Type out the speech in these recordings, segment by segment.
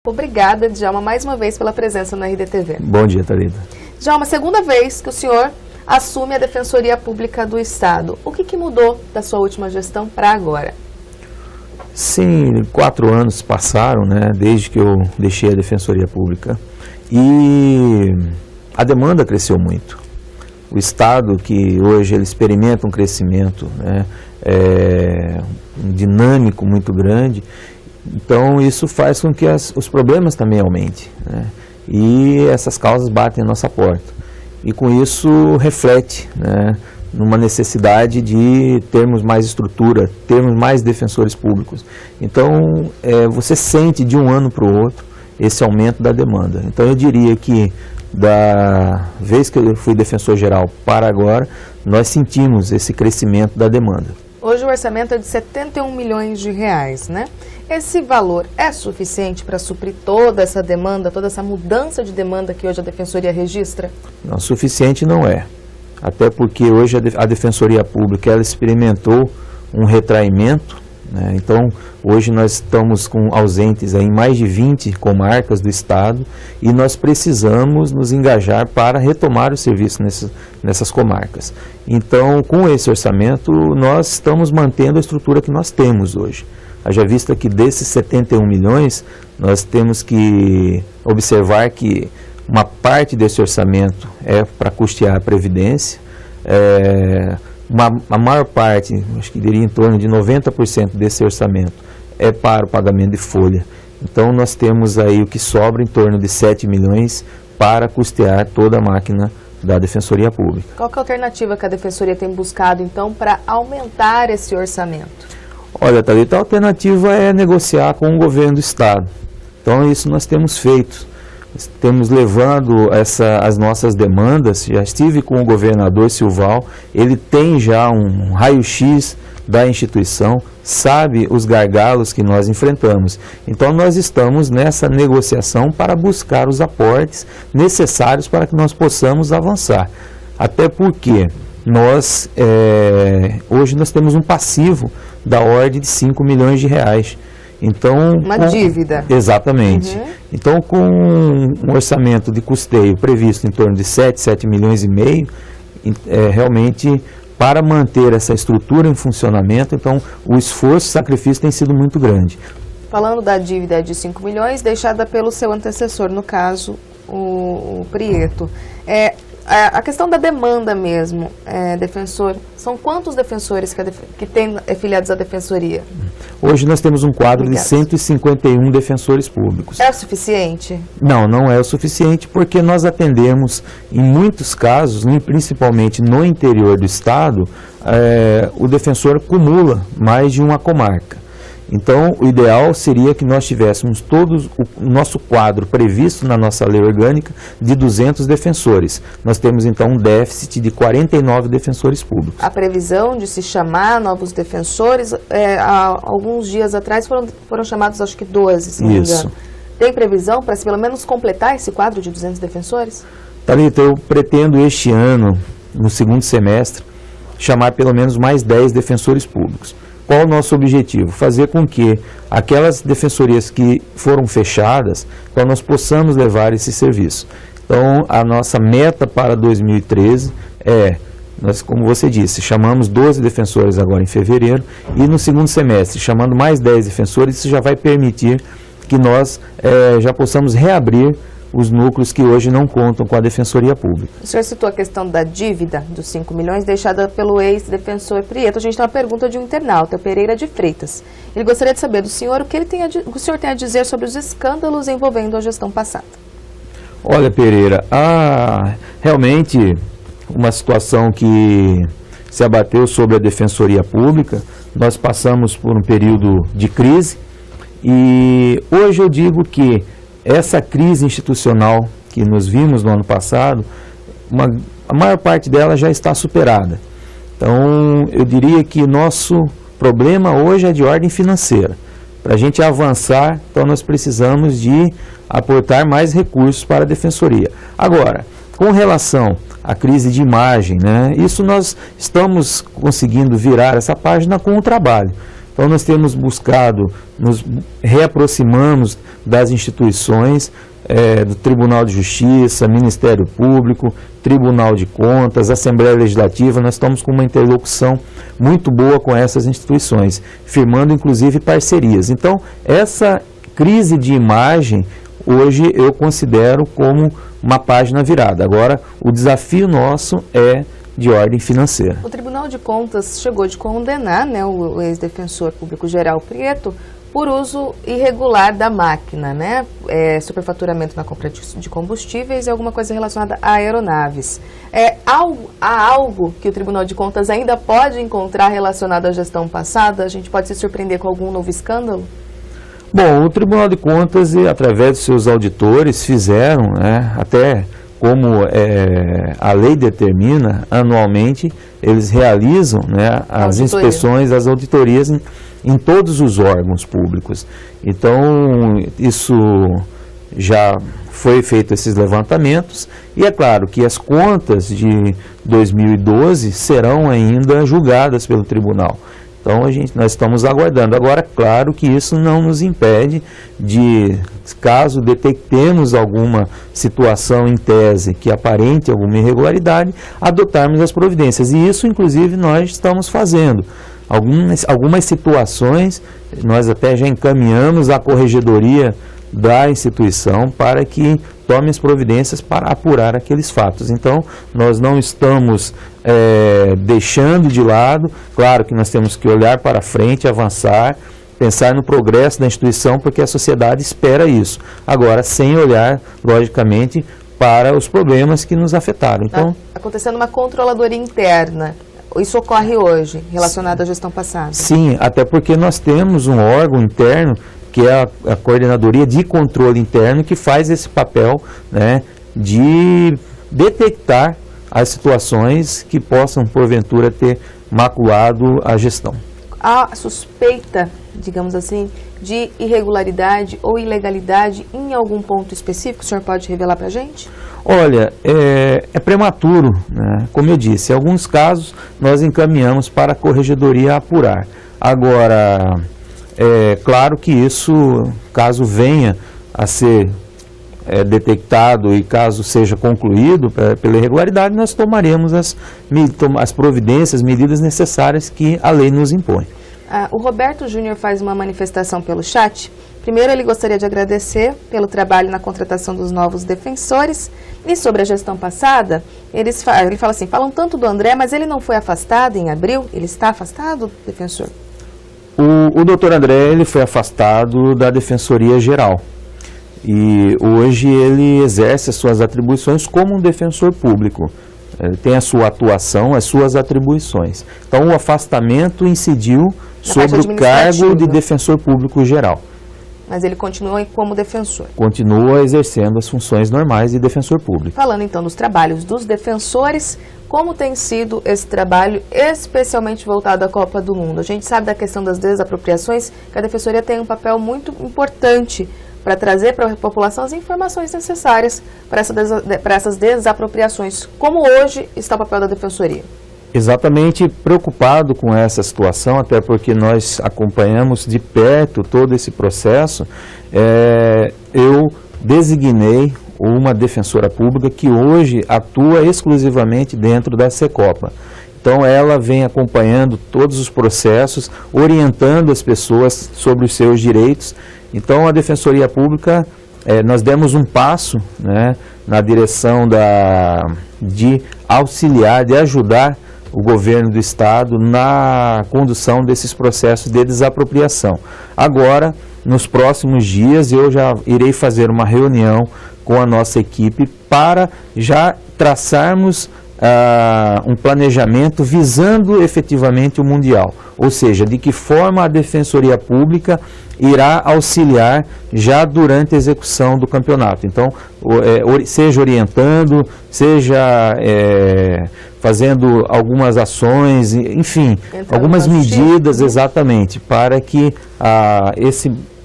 Obrigada, Djalma, mais uma vez pela presença no RDTV. Bom dia, Thalita. Djalma, segunda vez que o senhor assume a Defensoria Pública do Estado. O que mudou da sua última gestão para agora? Sim, 4 anos passaram, né, desde que eu deixei a Defensoria Pública e a demanda cresceu muito. O Estado, que hoje ele experimenta um crescimento, né, um dinâmico muito grande, então isso faz com que os problemas também aumentem, né, e essas causas batem à nossa porta. E com isso reflete, né, numa necessidade de termos mais estrutura, termos mais defensores públicos. Então, você sente de um ano para o outro esse aumento da demanda. Então, eu diria que da vez que eu fui defensor geral para agora, nós sentimos esse crescimento da demanda. Hoje o orçamento é de 71 milhões de reais, né? Esse valor é suficiente para suprir toda essa demanda, toda essa mudança de demanda que hoje a Defensoria registra? Não, suficiente não é. Até porque hoje a Defensoria Pública ela experimentou um retraimento, né? Então hoje nós estamos com ausentes em mais de 20 comarcas do Estado e nós precisamos nos engajar para retomar o serviço nessas comarcas. Então, com esse orçamento, nós estamos mantendo a estrutura que nós temos hoje. Haja vista que desses 71 milhões, nós temos que observar que uma parte desse orçamento é para custear a Previdência, a maior parte, acho que diria em torno de 90% desse orçamento, é para o pagamento de folha. Então nós temos aí o que sobra em torno de 7 milhões para custear toda a máquina da Defensoria Pública. Qual que é a alternativa que a Defensoria tem buscado então para aumentar esse orçamento? Olha, Thalita, a alternativa é negociar com o governo do Estado. Então isso nós temos feito. Temos levando as nossas demandas, já estive com o governador Silval, ele tem já um raio-x da instituição, sabe os gargalos que nós enfrentamos. Então nós estamos nessa negociação para buscar os aportes necessários para que nós possamos avançar. Até porque hoje nós temos um passivo da ordem de 5 milhões de reais. Então, uma dívida. Exatamente. Uhum. Então, com um orçamento de custeio previsto em torno de 7 milhões e meio, realmente, para manter essa estrutura em funcionamento, então, o esforço e sacrifício tem sido muito grande. Falando da dívida de 5 milhões, deixada pelo seu antecessor, no caso, o Prieto. A questão da demanda mesmo, defensor, são quantos defensores que têm filiados à Defensoria? Hoje nós temos um quadro de 151 defensores públicos. É o suficiente? Não, não é o suficiente porque nós atendemos, em muitos casos, principalmente no interior do Estado, o defensor acumula mais de uma comarca. Então, o ideal seria que nós tivéssemos todo o nosso quadro previsto na nossa lei orgânica de 200 defensores. Nós temos, então, um déficit de 49 defensores públicos. A previsão de se chamar novos defensores, há alguns dias atrás foram chamados, acho que 12, se não me engano. Isso. Tem previsão para, pelo menos, completar esse quadro de 200 defensores? Thalita, eu pretendo este ano, no segundo semestre, chamar pelo menos mais 10 defensores públicos. Qual o nosso objetivo? Fazer com que aquelas defensorias que foram fechadas, então nós possamos levar esse serviço. Então, a nossa meta para 2013 nós, como você disse, chamamos 12 defensores agora em fevereiro e no segundo semestre, chamando mais 10 defensores, isso já vai permitir que nós já possamos reabrir os núcleos que hoje não contam com a Defensoria Pública. O senhor citou a questão da dívida dos 5 milhões deixada pelo ex-defensor Prieto. A gente tem uma pergunta de um internauta, o Pereira de Freitas. Ele gostaria de saber do senhor o que o senhor tem a dizer sobre os escândalos envolvendo a gestão passada. Olha, Pereira, realmente uma situação que se abateu sobre a Defensoria Pública. Nós passamos por um período de crise e hoje eu digo que essa crise institucional que nos vimos no ano passado, a maior parte dela já está superada. Então, eu diria que nosso problema hoje é de ordem financeira. Para a gente avançar, então nós precisamos de aportar mais recursos para a Defensoria. Agora, com relação à crise de imagem, né, isso nós estamos conseguindo virar essa página com o trabalho. Então nós temos buscado, nos reaproximamos das instituições, do Tribunal de Justiça, Ministério Público, Tribunal de Contas, Assembleia Legislativa. Nós estamos com uma interlocução muito boa com essas instituições, firmando inclusive parcerias. Então essa crise de imagem hoje eu considero como uma página virada. Agora, o desafio nosso é de ordem financeira. O Tribunal de Contas chegou de condenar, né, o ex-defensor público geral Prieto por uso irregular da máquina, né, superfaturamento na compra de combustíveis e alguma coisa relacionada a aeronaves. Há algo que o Tribunal de Contas ainda pode encontrar relacionado à gestão passada? A gente pode se surpreender com algum novo escândalo? Bom, o Tribunal de Contas, através dos seus auditores, fizeram, né, até como a lei determina, anualmente, eles realizam, né, as inspeções, as auditorias em todos os órgãos públicos. Então, isso já foi feito esses levantamentos, e é claro que as contas de 2012 serão ainda julgadas pelo tribunal. Então nós estamos aguardando. Agora, claro que isso não nos impede de, caso detectemos alguma situação em tese que aparente alguma irregularidade, adotarmos as providências. E isso, inclusive, nós estamos fazendo. Algumas situações nós até já encaminhamos à corregedoria da instituição para que tome as providências para apurar aqueles fatos. Então, nós não estamos deixando de lado. Claro que nós temos que olhar para frente, avançar, pensar no progresso da instituição, porque a sociedade espera isso. Agora, sem olhar, logicamente, para os problemas que nos afetaram. Então, acontecendo uma controladoria interna. Isso ocorre hoje, relacionado à gestão passada? Sim, até porque nós temos um órgão interno, que é a Coordenadoria de Controle Interno, que faz esse papel, né, de detectar as situações que possam, porventura, ter maculado a gestão. Há suspeita, digamos assim, de irregularidade ou ilegalidade em algum ponto específico? O senhor pode revelar para a gente? Olha, é prematuro, né? Como eu disse, em alguns casos nós encaminhamos para a corregedoria apurar. Agora, é claro que isso, caso venha a ser detectado e caso seja concluído pela irregularidade, nós tomaremos as providências, medidas necessárias que a lei nos impõe. O Roberto Júnior faz uma manifestação pelo chat. Primeiro, ele gostaria de agradecer pelo trabalho na contratação dos novos defensores. E sobre a gestão passada, ele fala assim, falam tanto do André, mas ele não foi afastado em abril? Ele está afastado, defensor? O doutor André, ele foi afastado da Defensoria Geral. E hoje ele exerce as suas atribuições como um defensor público. Ele tem a sua atuação, as suas atribuições. Então, o afastamento incidiu sobre o cargo de defensor público geral. Mas ele continua como defensor. Continua exercendo as funções normais de defensor público. Falando então dos trabalhos dos defensores, como tem sido esse trabalho, especialmente voltado à Copa do Mundo? A gente sabe da questão das desapropriações, que a Defensoria tem um papel muito importante para trazer para a população as informações necessárias para essas desapropriações. Como hoje está o papel da Defensoria? Exatamente, preocupado com essa situação, até porque nós acompanhamos de perto todo esse processo. Eu designei uma defensora pública que hoje atua exclusivamente dentro da Secopa. Então ela vem acompanhando todos os processos, orientando as pessoas sobre os seus direitos. Então a Defensoria Pública, nós demos um passo, né, na direção de auxiliar, de ajudar o governo do estado na condução desses processos de desapropriação. Agora, nos próximos dias, eu já irei fazer uma reunião com a nossa equipe para já traçarmos um planejamento visando efetivamente o Mundial, ou seja, de que forma a Defensoria Pública irá auxiliar já durante a execução do campeonato. Então, seja orientando, seja fazendo algumas ações, enfim, algumas medidas exatamente, para que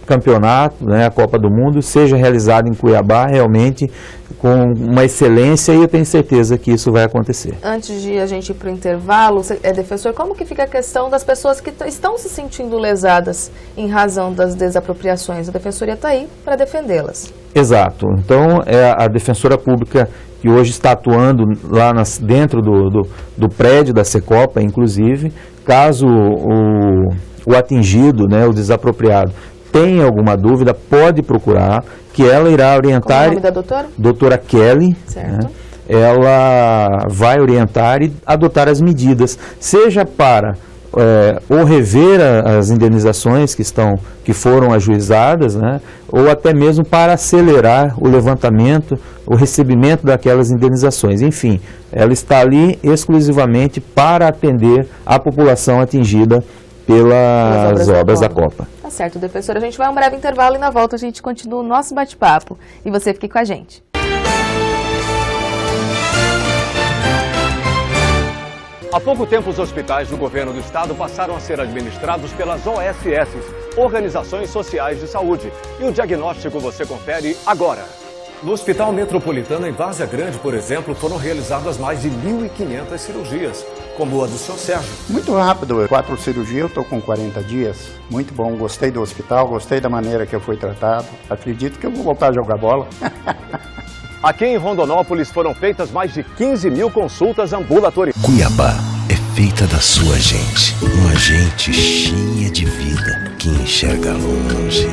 campeonato, né, a Copa do Mundo, seja realizada em Cuiabá realmente com uma excelência, e eu tenho certeza que isso vai acontecer. Antes de a gente ir para o intervalo, defensor, como que fica a questão das pessoas que estão se sentindo lesadas em razão das desapropriações? A Defensoria está aí para defendê-las. Exato. Então, é a Defensora Pública que hoje está atuando lá dentro do prédio da Secopa, inclusive, caso o atingido, né, o desapropriado, tem alguma dúvida, pode procurar, que ela irá orientar. Qual é o nome da doutora? Doutora Kelly. Certo. Né? Ela vai orientar e adotar as medidas, seja para ou rever as indenizações que foram ajuizadas, né? Ou até mesmo para acelerar o levantamento, o recebimento daquelas indenizações. Enfim, ela está ali exclusivamente para atender a população atingida pelas obras da Copa. Tá certo, defensor. A gente vai a um breve intervalo e na volta a gente continua o nosso bate-papo. E você fique com a gente. Há pouco tempo, os hospitais do governo do estado passaram a ser administrados pelas OSS, Organizações Sociais de Saúde. E o diagnóstico você confere agora. No Hospital Metropolitano em Várzea Grande, por exemplo, foram realizadas mais de 1.500 cirurgias, como a do Sr. Sérgio. Muito rápido, 4 cirurgias, eu estou com 40 dias. Muito bom, gostei do hospital, gostei da maneira que eu fui tratado. Acredito que eu vou voltar a jogar bola. Aqui em Rondonópolis foram feitas mais de 15 mil consultas ambulatoriais. Cuiabá é feita da sua gente. Uma gente cheia de vida, que enxerga longe,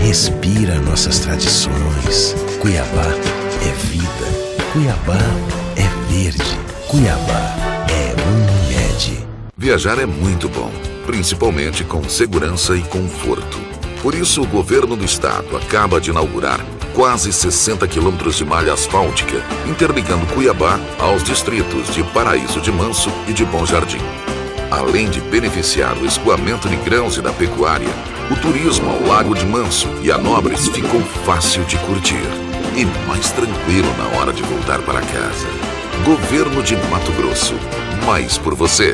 respira nossas tradições. Cuiabá é vida. Cuiabá é verde. Cuiabá é Unimed. Viajar é muito bom, principalmente com segurança e conforto. Por isso, o governo do estado acaba de inaugurar quase 60 quilômetros de malha asfáltica, interligando Cuiabá aos distritos de Paraíso de Manso e de Bom Jardim. Além de beneficiar o escoamento de grãos e da pecuária, o turismo ao Lago de Manso e a Nobres ficou fácil de curtir e mais tranquilo na hora de voltar para casa. Governo de Mato Grosso, mais por você.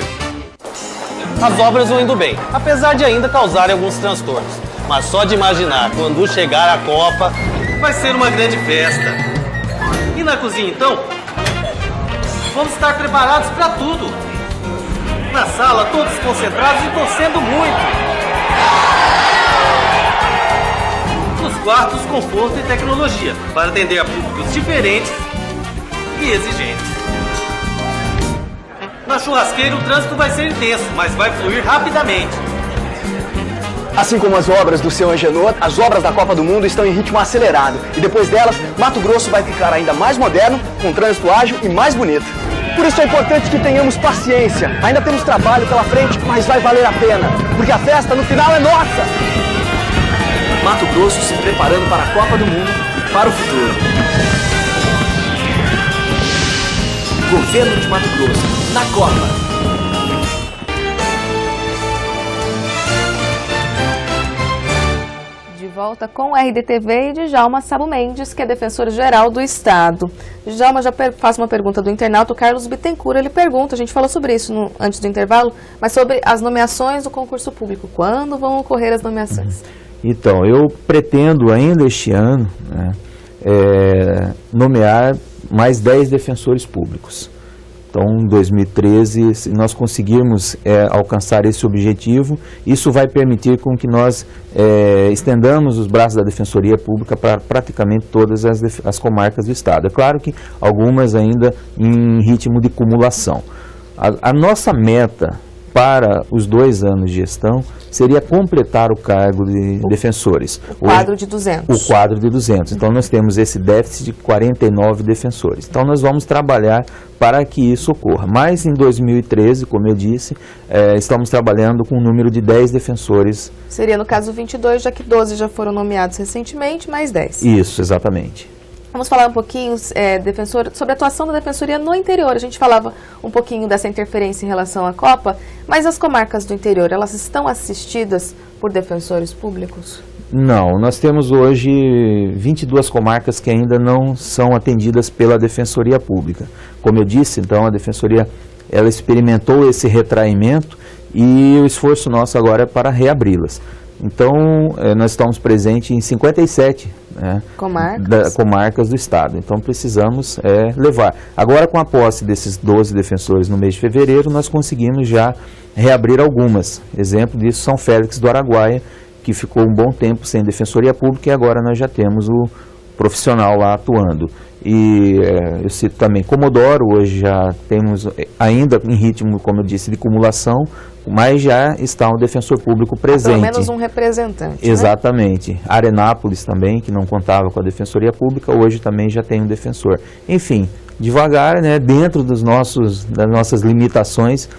As obras vão indo bem, apesar de ainda causarem alguns transtornos. Mas só de imaginar, quando chegar a Copa, vai ser uma grande festa. E na cozinha, então? Vamos estar preparados para tudo. Na sala, todos concentrados e torcendo muito. Nos quartos, conforto e tecnologia, para atender a públicos diferentes e exigentes. Na churrasqueira, o trânsito vai ser intenso, mas vai fluir rapidamente. Assim como as obras do seu Angenor, as obras da Copa do Mundo estão em ritmo acelerado. E depois delas, Mato Grosso vai ficar ainda mais moderno, com trânsito ágil e mais bonito. Por isso é importante que tenhamos paciência. Ainda temos trabalho pela frente, mas vai valer a pena. Porque a festa no final é nossa! Mato Grosso se preparando para a Copa do Mundo e para o futuro. Governo de Mato Grosso, na Copa. Volta com o RDTV e Djalma Sabo Mendes, que é defensor-geral do Estado. Djalma, já faço uma pergunta do internauta, o Carlos Bittencourt. Ele pergunta, a gente falou sobre isso antes do intervalo, mas sobre as nomeações do concurso público. Quando vão ocorrer as nomeações? Então, eu pretendo ainda este ano, né, nomear mais 10 defensores públicos. Então, em 2013, se nós conseguirmos alcançar esse objetivo, isso vai permitir com que nós estendamos os braços da Defensoria Pública para praticamente todas as comarcas do Estado. É claro que algumas ainda em ritmo de cumulação. A nossa meta para os 2 anos de gestão seria completar o cargo de defensores. O quadro de 200. O quadro de 200. Então, nós temos esse déficit de 49 defensores. Então, nós vamos trabalhar para que isso ocorra. Mas, em 2013, como eu disse, estamos trabalhando com um número de 10 defensores. Seria, no caso, 22, já que 12 já foram nomeados recentemente, mais 10. Isso, exatamente. Vamos falar um pouquinho, defensor, sobre a atuação da Defensoria no interior. A gente falava um pouquinho dessa interferência em relação à Copa, mas as comarcas do interior, elas estão assistidas por defensores públicos? Não, nós temos hoje 22 comarcas que ainda não são atendidas pela Defensoria Pública. Como eu disse, então, a Defensoria ela experimentou esse retraimento e o esforço nosso agora é para reabri-las. Então, nós estamos presentes em 57 comarcas do estado. Então, precisamos levar. Agora, com a posse desses 12 defensores no mês de fevereiro, nós conseguimos já reabrir algumas. Exemplo disso, São Félix do Araguaia, que ficou um bom tempo sem defensoria pública, e agora nós já temos o profissional lá atuando. E eu cito também Comodoro, hoje já temos, ainda em ritmo, como eu disse, de cumulação, mas já está um defensor público presente. Pelo menos um representante. Exatamente. Né? Arenápolis também, que não contava com a defensoria pública, hoje também já tem um defensor. Enfim, devagar, né, dentro das nossas limitações,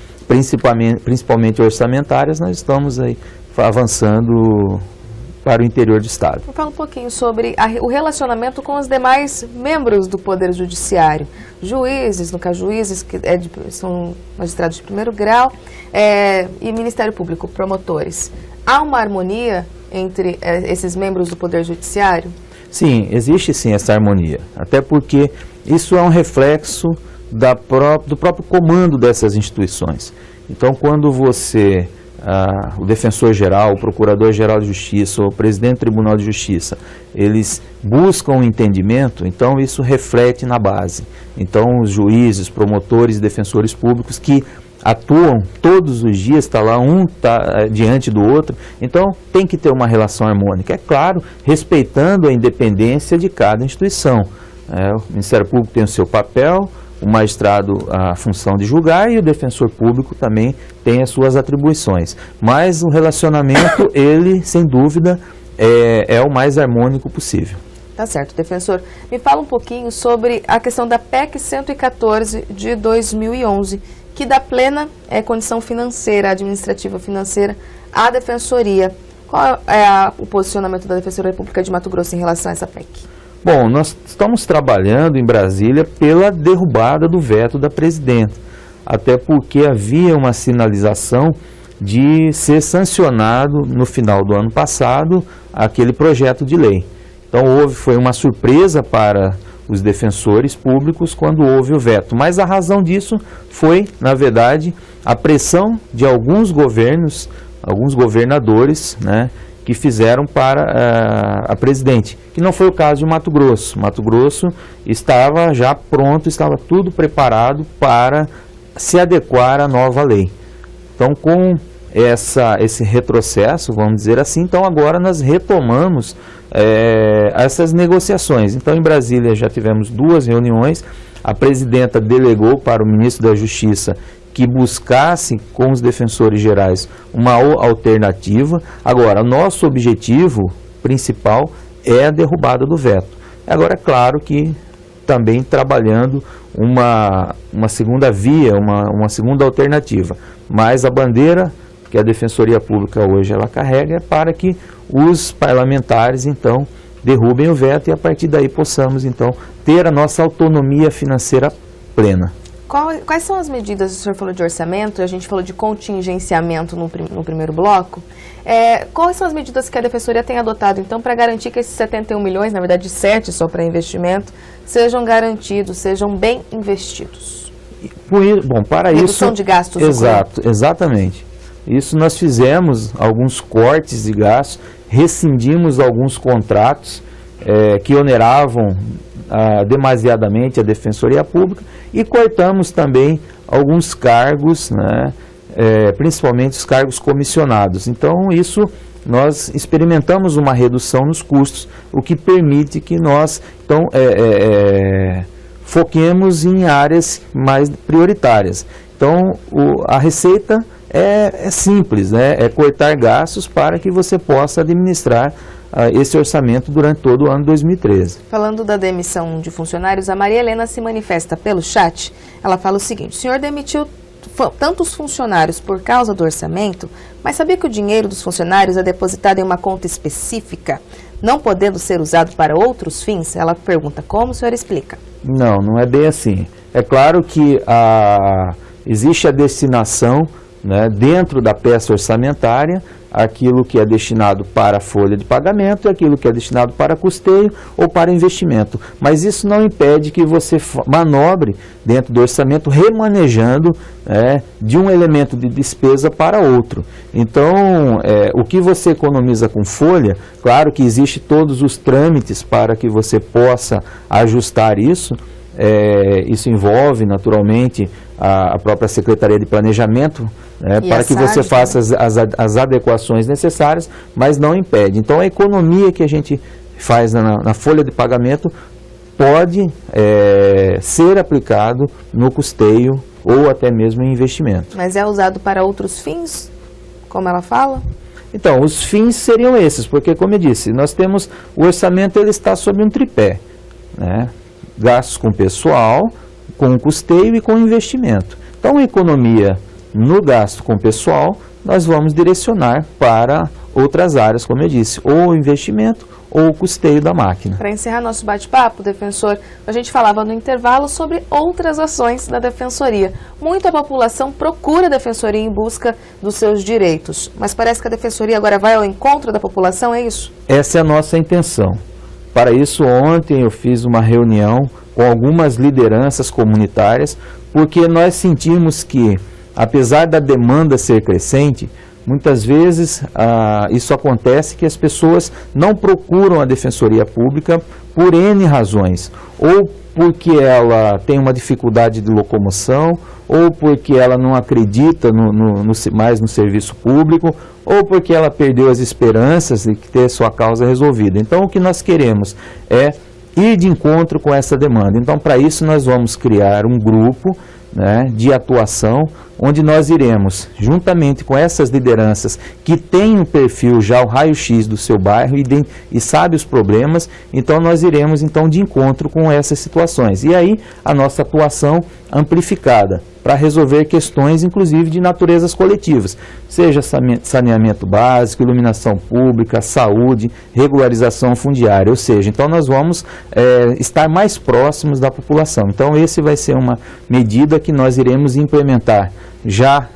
principalmente orçamentárias, nós estamos aí avançando para o interior do estado. Fala um pouquinho sobre o relacionamento com os demais membros do Poder Judiciário. Juízes, no caso juízes que são magistrados de primeiro grau, e Ministério Público, promotores. Há uma harmonia entre esses membros do Poder Judiciário? Sim, existe sim essa harmonia. Até porque isso é um reflexo do próprio comando dessas instituições. Então, quando você... o defensor-geral, o procurador-geral de justiça, o presidente do Tribunal de Justiça, eles buscam um entendimento, então isso reflete na base. Então os juízes, promotores e defensores públicos que atuam todos os dias, está lá, um está diante do outro, então tem que ter uma relação harmônica. É claro, respeitando a independência de cada instituição. O Ministério Público tem o seu papel, o magistrado a função de julgar e o defensor público também tem as suas atribuições. Mas o relacionamento, ele, sem dúvida, é o mais harmônico possível. Tá certo, defensor. Me fala um pouquinho sobre a questão da PEC 114 de 2011, que dá plena condição financeira, administrativa financeira à defensoria. Qual é o posicionamento da Defensoria Pública de Mato Grosso em relação a essa PEC? Bom, nós estamos trabalhando em Brasília pela derrubada do veto da presidenta, até porque havia uma sinalização de ser sancionado no final do ano passado aquele projeto de lei. Então foi uma surpresa para os defensores públicos quando houve o veto, mas a razão disso foi, na verdade, a pressão de alguns governos, alguns governadores, né, que fizeram para a presidente, que não foi o caso de Mato Grosso. Mato Grosso estava já pronto, estava tudo preparado para se adequar à nova lei. Então, com esse retrocesso, vamos dizer assim, então agora nós retomamos essas negociações. Então, em Brasília já tivemos 2 reuniões, a presidenta delegou para o ministro da Justiça que buscasse com os defensores gerais uma alternativa. Agora, nosso objetivo principal é a derrubada do veto. Agora, é claro que também trabalhando uma segunda via, uma segunda alternativa. Mas a bandeira que a Defensoria Pública hoje ela carrega é para que os parlamentares, então, derrubem o veto e a partir daí possamos, então, ter a nossa autonomia financeira plena. Quais são as medidas, o senhor falou de orçamento, a gente falou de contingenciamento no primeiro bloco, quais são as medidas que a Defensoria tem adotado, então, para garantir que esses 71 milhões, na verdade 7 só para investimento, sejam garantidos, sejam bem investidos? Bom, para isso... Redução de gastos. Exatamente. Isso nós fizemos alguns cortes de gastos, rescindimos alguns contratos que oneravam demasiadamente a Defensoria Pública e cortamos também alguns cargos, né, principalmente os cargos comissionados. Então, isso nós experimentamos uma redução nos custos, o que permite que nós então, foquemos em áreas mais prioritárias. Então, a receita é simples, né? É cortar gastos para que você possa administrar esse orçamento durante todo o ano 2013. Falando da demissão de funcionários, a Maria Helena se manifesta pelo chat. Ela fala o seguinte: o senhor demitiu tantos funcionários por causa do orçamento, mas sabia que o dinheiro dos funcionários é depositado em uma conta específica, não podendo ser usado para outros fins? Ela pergunta, como o senhor explica? Não é bem assim. É claro que existe a destinação, né, dentro da peça orçamentária aquilo que é destinado para folha de pagamento e aquilo que é destinado para custeio ou para investimento. Mas isso não impede que você manobre dentro do orçamento remanejando de um elemento de despesa para outro. Então, o que você economiza com folha, claro que existe todos os trâmites para que você possa ajustar isso. Isso envolve naturalmente a própria Secretaria de Planejamento, para que você faça as adequações necessárias, mas não impede. Então a economia que a gente faz na folha de pagamento pode ser aplicado no custeio ou até mesmo em investimento. Mas é usado para outros fins, como ela fala? Então, os fins seriam esses, porque como eu disse, nós temos, o orçamento ele está sob um tripé, né? Gastos com pessoal, com custeio e com investimento. Então, a economia no gasto com pessoal, nós vamos direcionar para outras áreas, como eu disse, ou investimento ou custeio da máquina. Para encerrar nosso bate-papo, defensor, a gente falava no intervalo sobre outras ações da Defensoria. Muita população procura a Defensoria em busca dos seus direitos, mas parece que a Defensoria agora vai ao encontro da população, é isso? Essa é a nossa intenção. Para isso, ontem eu fiz uma reunião com algumas lideranças comunitárias, porque nós sentimos que, apesar da demanda ser crescente, muitas vezes isso acontece que as pessoas não procuram a Defensoria Pública por N razões, ou porque ela tem uma dificuldade de locomoção, ou porque ela não acredita mais no serviço público, ou porque ela perdeu as esperanças de ter sua causa resolvida. Então, o que nós queremos é ir de encontro com essa demanda. Então, para isso, nós vamos criar um grupo de atuação, onde nós iremos, juntamente com essas lideranças que têm um perfil já, o raio-x do seu bairro e sabe os problemas, então nós iremos então de encontro com essas situações. E aí a nossa atuação amplificada para resolver questões, inclusive de naturezas coletivas, seja saneamento básico, iluminação pública, saúde, regularização fundiária, ou seja, então nós vamos estar mais próximos da população. Então esse vai ser uma medida que nós iremos implementar. Já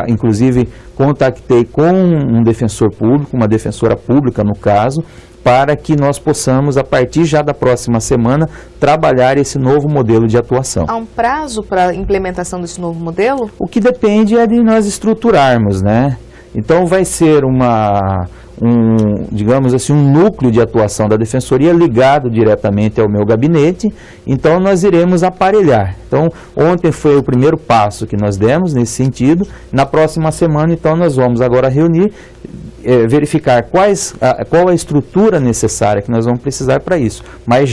inclusive contactei com um defensor público, uma defensora pública no caso, para que nós possamos, a partir já da próxima semana, trabalhar esse novo modelo de atuação. Há um prazo para a implementação desse novo modelo? O que depende é de nós estruturarmos, né? Então vai ser digamos assim, um núcleo de atuação da Defensoria ligado diretamente ao meu gabinete, então nós iremos aparelhar. Então, ontem foi o primeiro passo que nós demos nesse sentido, na próxima semana, então, nós vamos agora reunir, verificar qual a estrutura necessária que nós vamos precisar para isso, mas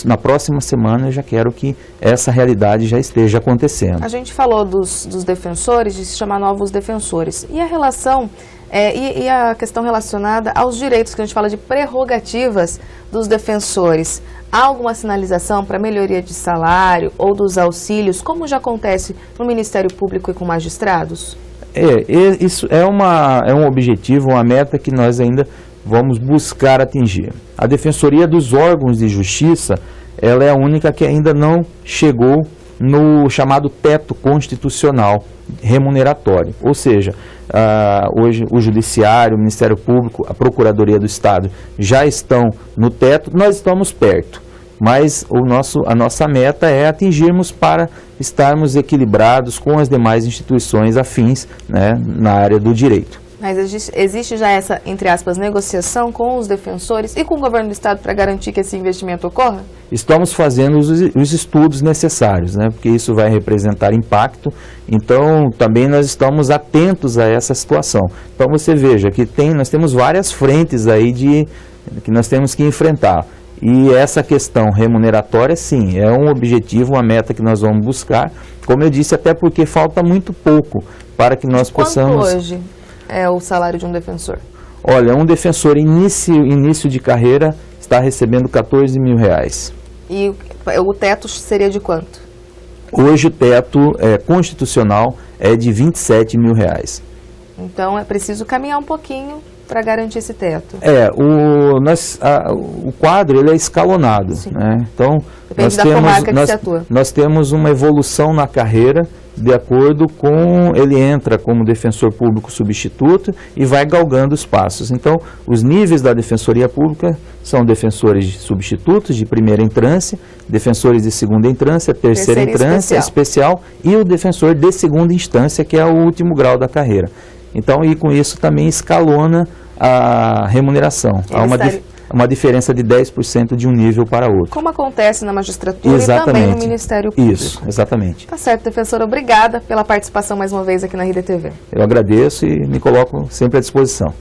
na próxima semana eu já quero que essa realidade já esteja acontecendo. A gente falou dos defensores, de se chamar novos defensores, e a relação... E a questão relacionada aos direitos, que a gente fala de prerrogativas dos defensores. Há alguma sinalização para melhoria de salário ou dos auxílios, como já acontece no Ministério Público e com magistrados? Isso é um objetivo, uma meta que nós ainda vamos buscar atingir. A Defensoria dos Órgãos de Justiça, ela é a única que ainda não chegou no chamado teto constitucional remuneratório, ou seja, hoje o Judiciário, o Ministério Público, a Procuradoria do Estado já estão no teto, nós estamos perto, mas a nossa meta é atingirmos para estarmos equilibrados com as demais instituições afins, na área do direito. Mas existe já essa, entre aspas, negociação com os defensores e com o governo do Estado para garantir que esse investimento ocorra? Estamos fazendo os estudos necessários, porque isso vai representar impacto, então também nós estamos atentos a essa situação. Então você veja que nós temos várias frentes aí que nós temos que enfrentar. E essa questão remuneratória, sim, é um objetivo, uma meta que nós vamos buscar, como eu disse, até porque falta muito pouco para que nós possamos... Quanto hoje é o salário de um defensor? Olha, um defensor início de carreira está recebendo R$14 mil. E o teto seria de quanto? Hoje o teto constitucional é de R$27 mil. Então é preciso caminhar um pouquinho para garantir esse teto. O quadro ele é escalonado, Sim. Então depende da comarca que se atua. Nós temos uma evolução na carreira de acordo com, ele entra como defensor público substituto e vai galgando os passos. Então, os níveis da Defensoria Pública são defensores substitutos de primeira entrância, defensores de segunda entrância, terceira entrância, especial e o defensor de segunda instância, que é o último grau da carreira. Então, e com isso também escalona a remuneração. Há uma diferença de 10% de um nível para outro. Como acontece na magistratura e também no Ministério Público. Isso, exatamente. Tá certo, defensora. Obrigada pela participação mais uma vez aqui na RedeTV. Eu agradeço e me coloco sempre à disposição.